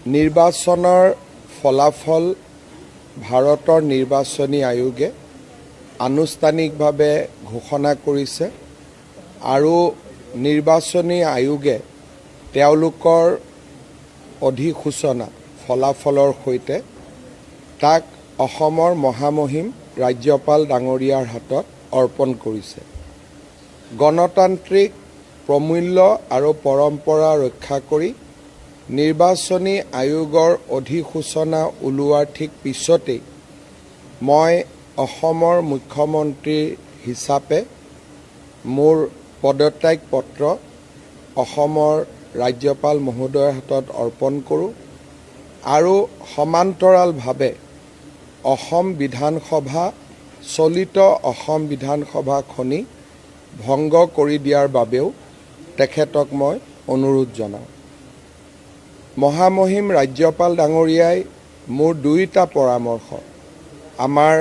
নিৰ্বাচনৰ ফলাফল ভাৰতৰ নিৰ্বাচনী আয়োগে আনুষ্ঠানিকভাৱে ঘোষণা কৰিছে আৰু নিৰ্বাচনী আয়োগে তেওঁলোকৰ অধিসূচনা ফলাফলৰ সৈতে তাক অসমৰ মহামহিম ৰাজ্যপাল ডাঙৰীয়াৰ হাতত অৰ্পণ কৰিছে। গণতান্ত্ৰিক প্ৰমূল্য আৰু পৰম্পৰা ৰক্ষা কৰি নিৰ্বাচনী আয়োগৰ অধিসূচনা ওলোৱাৰ ঠিক পিছতেই মই অসমৰ মুখ্যমন্ত্ৰী হিচাপে মোৰ পদত্যাগ পত্ৰ অসমৰ ৰাজ্যপাল মহোদয়ৰ হাতত অৰ্পণ কৰোঁ আৰু সমান্তৰালভাৱে অসম বিধানসভা চলিত অসম বিধানসভাখনি ভংগ কৰি দিয়াৰ বাবেও তেখেতক মই অনুৰোধ জনাওঁ। মহামহিম ৰাজ্যপাল ডাঙৰীয়াই মোৰ দুইটা পৰামৰ্শ আমাৰ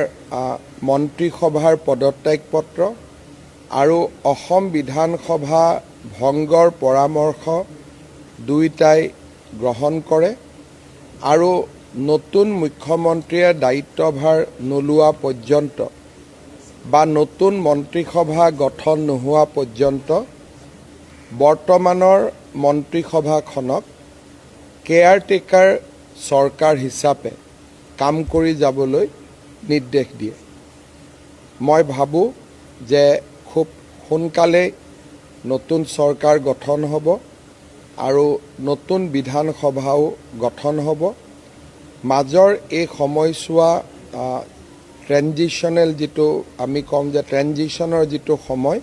মন্ত্ৰীসভাৰ পদত্যাগ পত্ৰ আৰু অসম বিধানসভা ভংগৰ পৰামৰ্শ দুইটাই গ্ৰহণ কৰে আৰু নতুন মুখ্যমন্ত্ৰীয়ে দায়িত্বভাৰ নোলোৱা পৰ্যন্ত বা নতুন মন্ত্ৰীসভা গঠন নোহোৱা পৰ্যন্ত বৰ্তমানৰ মন্ত্ৰীসভাখনক কেয়াৰটেকাৰ চৰকাৰ হিচাপে কাম কৰি যাবলৈ নিৰ্দেশ দিয়ে। মই ভাবোঁ যে খুব সোনকালে নতুন চৰকাৰ গঠন হ'ব আৰু নতুন বিধানসভাও গঠন হ'ব। মাজৰ এই সময়ছোৱা ট্ৰেনজিশ্যনেল যিটো আমি ক'ম যে ট্ৰেনজিশ্যনৰ যিটো সময়,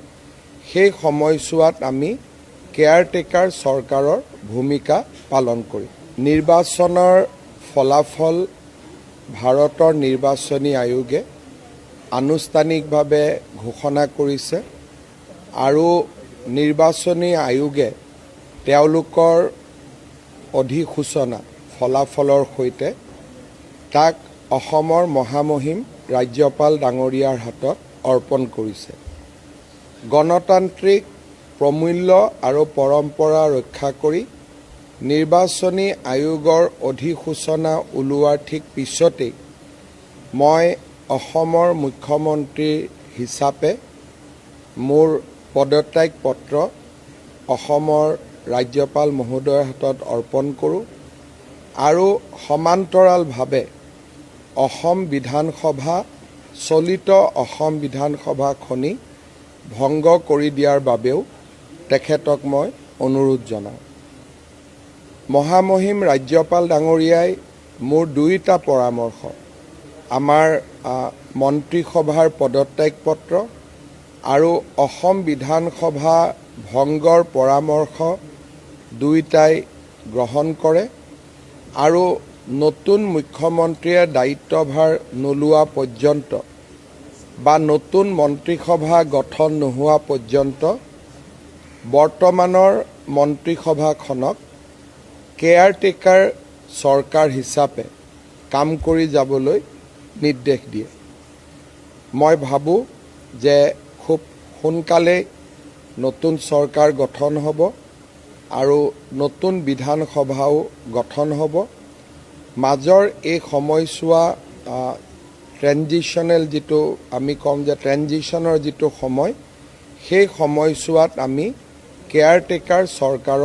সেই সময়ছোৱাত আমি কেয়াৰটেকাৰ চৰকাৰৰ ভূমিকা পালন কৰিম। নিৰ্বাচনৰ ফলাফল ভাৰতৰ নিৰ্বাচনী আয়োগে আনুষ্ঠানিকভাৱে ঘোষণা কৰিছে আৰু নিৰ্বাচনী আয়োগে তেওঁলোকৰ অধিসূচনা ফলাফলৰ সৈতে তাক অসমৰ মহামহিম ৰাজ্যপাল ডাঙৰীয়াৰ হাতত অৰ্পণ কৰিছে। গণতান্ত্ৰিক প্ৰমূল্য আৰু পৰম্পৰা ৰক্ষা কৰি নিৰ্বাচনী আয়োগৰ অধিসূচনা ওলোৱাৰ ঠিক পিছতেই মই অসমৰ মুখ্যমন্ত্ৰী হিচাপে মোৰ পদত্যাগ পত্ৰ অসমৰ ৰাজ্যপাল মহোদয়ৰ হাতত অৰ্পণ কৰোঁ আৰু সমান্তৰালভাৱে অসম বিধানসভা চলিত অসম বিধানসভাখনি ভংগ কৰি দিয়াৰ বাবেও তেখেতক মই অনুৰোধ জনাওঁ। মহামহিম ৰাজ্যপাল ডাঙৰীয়াই মোৰ দুইটা পৰামৰ্শ আমাৰ মন্ত্ৰীসভাৰ পদত্যাগ পত্ৰ আৰু অসম বিধানসভা ভংগৰ পৰামৰ্শ দুইটাই গ্ৰহণ কৰে আৰু নতুন মুখ্যমন্ত্ৰীয়ে দায়িত্বভাৰ নোলোৱা পৰ্যন্ত বা নতুন মন্ত্ৰীসভা গঠন নোহোৱা পৰ্যন্ত বৰ্তমানৰ মন্ত্ৰীসভাখনক কেয়াৰটেকাৰ চৰকাৰ হিচাপে কাম কৰি যাবলৈ নিৰ্দেশ দিয়ে। মই ভাবোঁ যে খুব সোনকালে নতুন চৰকাৰ গঠন হ'ব আৰু নতুন বিধানসভাও গঠন হ'ব। মাজৰ এই সময়ছোৱা ট্ৰেনজিশ্যনেল যিটো আমি ক'ম যে ট্ৰেনজিশ্যনৰ যিটো সময়, সেই সময়ছোৱাত আমি কেয়াৰটেকাৰ চৰকাৰৰ